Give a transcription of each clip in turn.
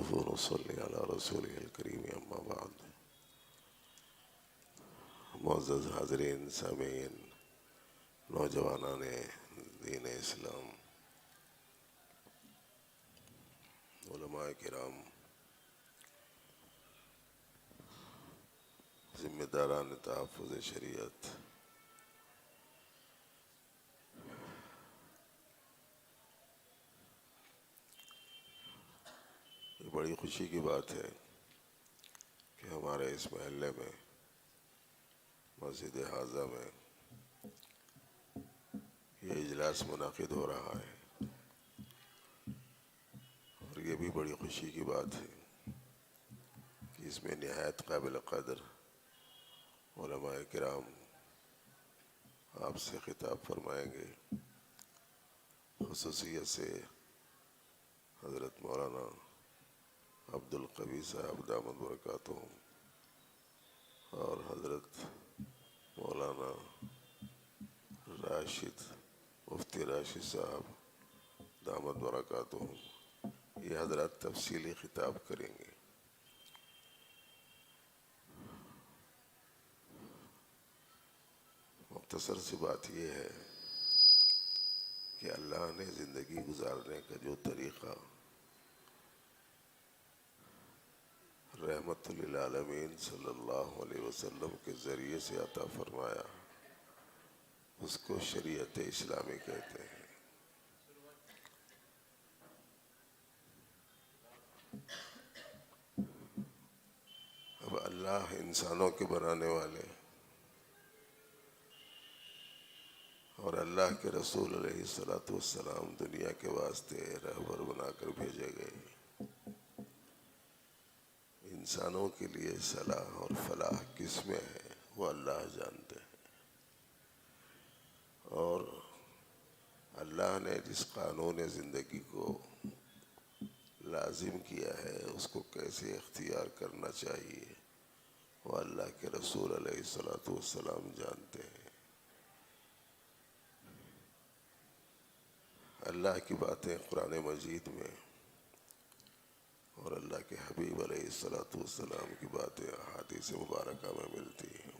نحمده ونصلي على رسوله الكريم اما بعد. معزز حاضرین سامعین، نوجوانان دین اسلام، علماء کرام، ذمہ داران تحفظ شریعت، یہ بڑی خوشی کی بات ہے کہ ہمارے اس محلے میں، مسجد حاضہ میں یہ اجلاس منعقد ہو رہا ہے، اور یہ بھی بڑی خوشی کی بات ہے کہ اس میں نہایت قابل قدر علماء کرام آپ سے خطاب فرمائیں گے. خصوصیت سے حضرت مولانا عبد القوی صاحب دامت برکاتہم اور حضرت مولانا راشد مفتی راشد صاحب دامت برکاتہم، یہ حضرات تفصیلی خطاب کریں گے. مختصر سی بات یہ ہے کہ اللہ نے زندگی گزارنے کا جو طریقہ رحمت للعالمین صلی اللہ علیہ وسلم کے ذریعے سے عطا فرمایا، اس کو شریعت اسلامی کہتے ہیں. اب اللہ انسانوں کے بنانے والے اور اللہ کے رسول علیہ السلام دنیا کے واسطے رہبر بنا کر بھیجے گئے. انسانوں کے لیے صلاح اور فلاح کس میں ہے وہ اللہ جانتے ہیں، اور اللہ نے جس قانون زندگی کو لازم کیا ہے اس کو کیسے اختیار کرنا چاہیے وہ اللہ کے رسول علیہ السلام جانتے ہیں. اللہ کی باتیں قرآن مجید میں اور اللہ کے حبیب علیہ السلام کی باتیں احادیث مبارکہ میں ملتی ہیں.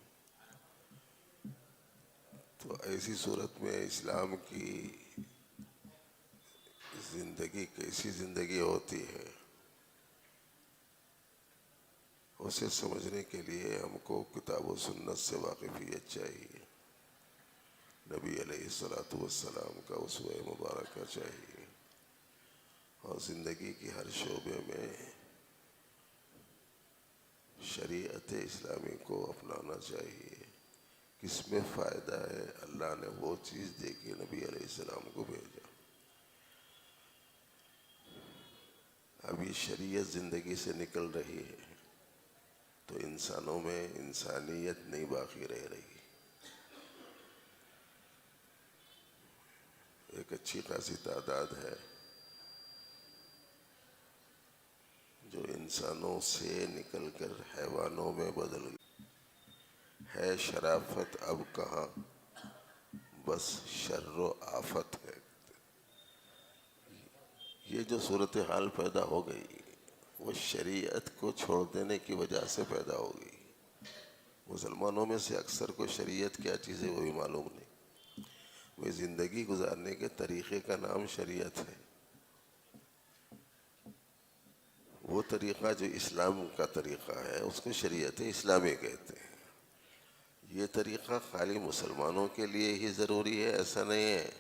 تو ایسی صورت میں اسلام کی زندگی کیسی زندگی ہوتی ہے اسے سمجھنے کے لیے ہم کو کتاب و سنت سے واقفیت چاہیے، نبی علیہ السلام کا اسوہ مبارکہ چاہیے، اور زندگی کی ہر شعبے میں شریعت اسلامی کو اپنانا چاہیے. کس میں فائدہ ہے اللہ نے وہ چیز دے کے نبی علیہ السلام کو بھیجا. ابھی شریعت زندگی سے نکل رہی ہے تو انسانوں میں انسانیت نہیں باقی رہ رہی. ایک اچھی خاصی تعداد ہے جو انسانوں سے نکل کر حیوانوں میں بدل گئی ہے. شرافت اب کہاں، بس شر و آفت ہے. یہ جو صورتحال پیدا ہو گئی وہ شریعت کو چھوڑ دینے کی وجہ سے پیدا ہو گئی. مسلمانوں میں سے اکثر کو شریعت کیا چیز ہے وہ بھی معلوم نہیں. وہ زندگی گزارنے کے طریقے کا نام شریعت ہے. وہ طریقہ جو اسلام کا طریقہ ہے اس کو شریعت اسلامی کہتے ہیں. یہ طریقہ خالی مسلمانوں کے لیے ہی ضروری ہے ایسا نہیں ہے،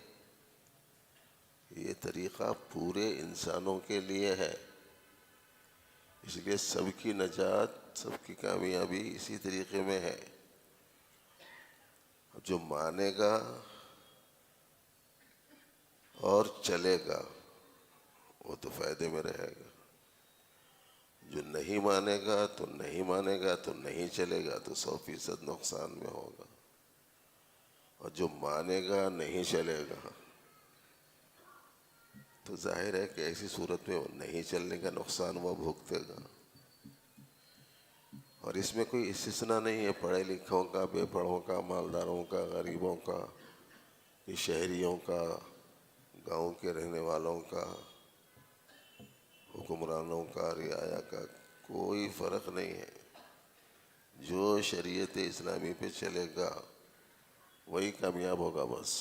یہ طریقہ پورے انسانوں کے لیے ہے. اس لیے سب کی نجات، سب کی کامیابی اسی طریقے میں ہے. جو مانے گا اور چلے گا وہ تو فائدے میں رہے گا، جو نہیں مانے گا تو نہیں مانے گا تو نہیں چلے گا تو 100% نقصان میں ہوگا، اور جو مانے گا نہیں چلے گا تو ظاہر ہے کہ ایسی صورت میں وہ نہیں چلنے کا نقصان وہ بھگتے گا. اور اس میں کوئی استثناء نہیں ہے پڑھے لکھوں کا، بے پڑھوں کا، مالداروں کا، غریبوں کا، شہریوں کا، گاؤں کے رہنے والوں کا. حکمرانوں کا، رعایا کا کوئی فرق نہیں ہے. جو شریعت اسلامی پہ چلے گا وہی کامیاب ہوگا بس،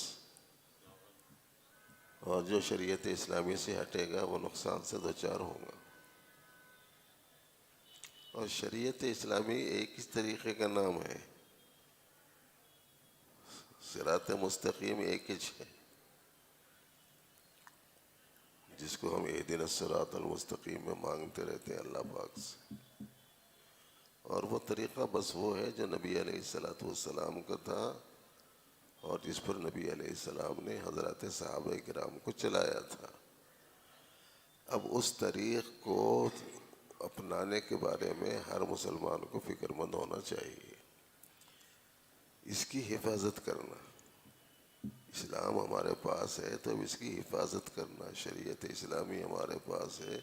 اور جو شریعت اسلامی سے ہٹے گا وہ نقصان سے دوچار ہوگا. اور شریعت اسلامی ایک ہی طریقے کا نام ہے، صراط مستقیم ایک ہی ہے، جس کو ہم اہدنا الصراط المستقیم میں مانگتے رہتے ہیں اللہ پاک سے. اور وہ طریقہ بس وہ ہے جو نبی علیہ والسلام کا تھا، اور جس پر نبی علیہ السلام نے حضرات صحابہ کرام کو چلایا تھا. اب اس طریق کو اپنانے کے بارے میں ہر مسلمان کو فکر مند ہونا چاہیے، اس کی حفاظت کرنا. اسلام ہمارے پاس ہے تو اب اس کی حفاظت کرنا، شریعت اسلامی ہمارے پاس ہے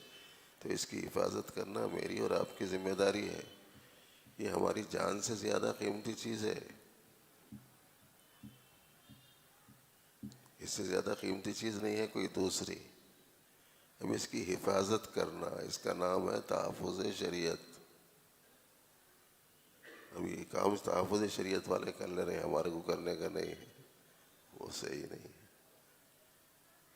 تو اس کی حفاظت کرنا میری اور آپ کی ذمہ داری ہے. یہ ہماری جان سے زیادہ قیمتی چیز ہے، اس سے زیادہ قیمتی چیز نہیں ہے کوئی دوسری. اب اس کی حفاظت کرنا، اس کا نام ہے تحفظ شریعت. اب یہ کام تحفظ شریعت والے کر لے رہے ہیں، ہمارے کو کرنے کا نہیں ہے، وہ صحیح نہیں.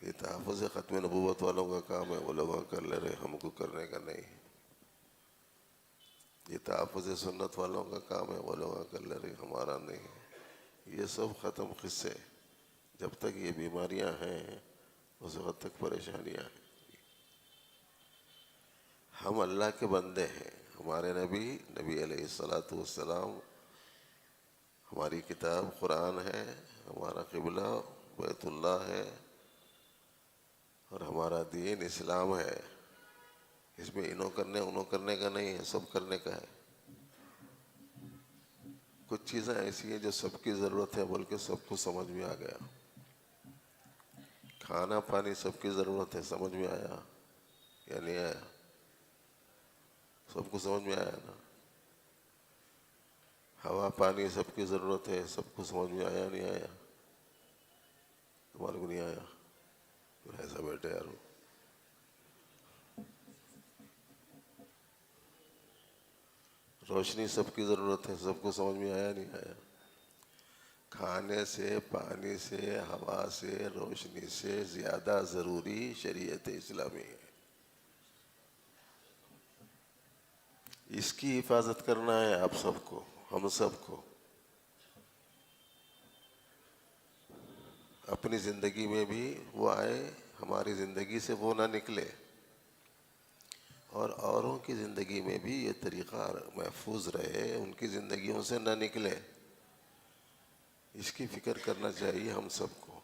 یہ تحفظ ختم نبوت والوں کا کام ہے، وہ لوگ کر لے رہے ہیں، ہم کو کرنے کا نہیں ہے. یہ تحفظ سنت والوں کا کام ہے، وہ لوگ کر لے رہے ہیں، ہمارا نہیں ہے. یہ سب ختم قصے. جب تک یہ بیماریاں ہیں اس وقت تک پریشانیاں ہیں. ہم اللہ کے بندے ہیں، ہمارے نبی علیہ والسلام، ہماری کتاب قرآن ہے، ہمارا قبلہ بیت اللہ ہے، اور ہمارا دین اسلام ہے. اس میں انہوں کرنے کا نہیں ہے، سب کرنے کا ہے. کچھ چیزیں ایسی ہیں جو سب کی ضرورت ہے، بلکہ سب کو سمجھ میں آ گیا. کھانا پانی سب کی ضرورت ہے، سمجھ میں آیا یا نہیں آیا؟ سب کو سمجھ میں آیا نا. ہوا پانی سب کی ضرورت ہے، سب کو سمجھ میں آیا نہیں آیا؟ تمہارے کو نہیں آیا؟ پھر ایسا بیٹھے یار. روشنی سب کی ضرورت ہے، سب کو سمجھ میں آیا نہیں آیا؟ کھانے سے، پانی سے، ہوا سے، روشنی سے زیادہ ضروری شریعت اسلامی ہے. اس کی حفاظت کرنا ہے آپ سب کو، ہم سب کو. اپنی زندگی میں بھی وہ آئے، ہماری زندگی سے وہ نہ نکلے، اور اوروں کی زندگی میں بھی یہ طریقہ محفوظ رہے، ان کی زندگیوں سے نہ نکلے. اس کی فکر کرنا چاہیے ہم سب کو.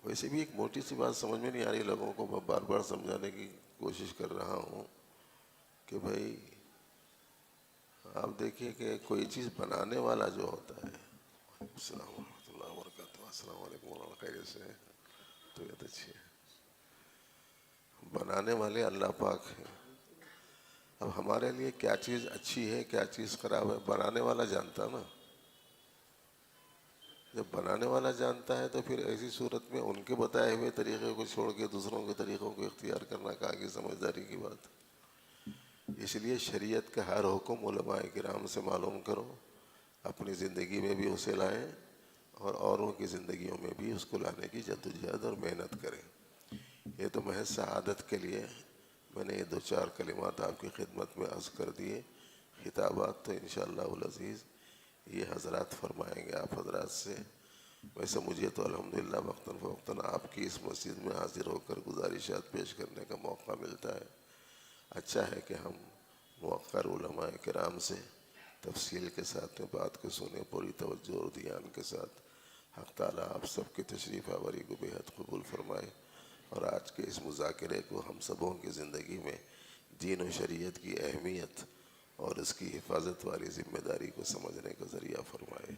ویسے بھی ایک موٹی سی بات سمجھ میں نہیں آ رہی لوگوں کو، میں بار بار سمجھانے کی کوشش کر رہا ہوں کہ بھائی آپ دیکھیے کہ کوئی چیز بنانے والا جو ہوتا ہے. السلام ورحمۃ اللہ وبرکاتہ. السلام علیکم ورحمۃ اللہ. خیریت سے طبیعت اچھی ہے؟ بنانے والے اللہ پاک ہیں. اب ہمارے لیے کیا چیز اچھی ہے کیا چیز خراب ہے بنانے والا جانتا نا. جب بنانے والا جانتا ہے تو پھر ایسی صورت میں ان کے بتائے ہوئے طریقے کو چھوڑ کے دوسروں کے طریقوں کو اختیار کرنا کہاں کی سمجھداری کی بات. اس لیے شریعت کا ہر حکم علماء کرام سے معلوم کرو، اپنی زندگی میں بھی اسے لائیں، اور اوروں کی زندگیوں میں بھی اس کو لانے کی جدوجہد اور محنت کریں. یہ تو محض سعادت کے لیے میں نے یہ 2-4 کلمات آپ کی خدمت میں عرض کر دیے. خطابات تو انشاءاللہ العزیز یہ حضرات فرمائیں گے آپ حضرات سے. ویسے مجھے تو الحمدللہ وقتاً فوقتاً آپ کی اس مسجد میں حاضر ہو کر گزارشات پیش کرنے کا موقع ملتا ہے. اچھا ہے کہ ہم موقر علماء کرام سے تفصیل کے ساتھ میں بات کو سنیں، پوری توجہ اور دھیان کے ساتھ. حق تعالیٰ آپ سب کی تشریف آوری کو بے حد قبول فرمائے، اور آج کے اس مذاکرے کو ہم سبوں کی زندگی میں دین و شریعت کی اہمیت اور اس کی حفاظت والی ذمہ داری کو سمجھنے کا ذریعہ فرمائے.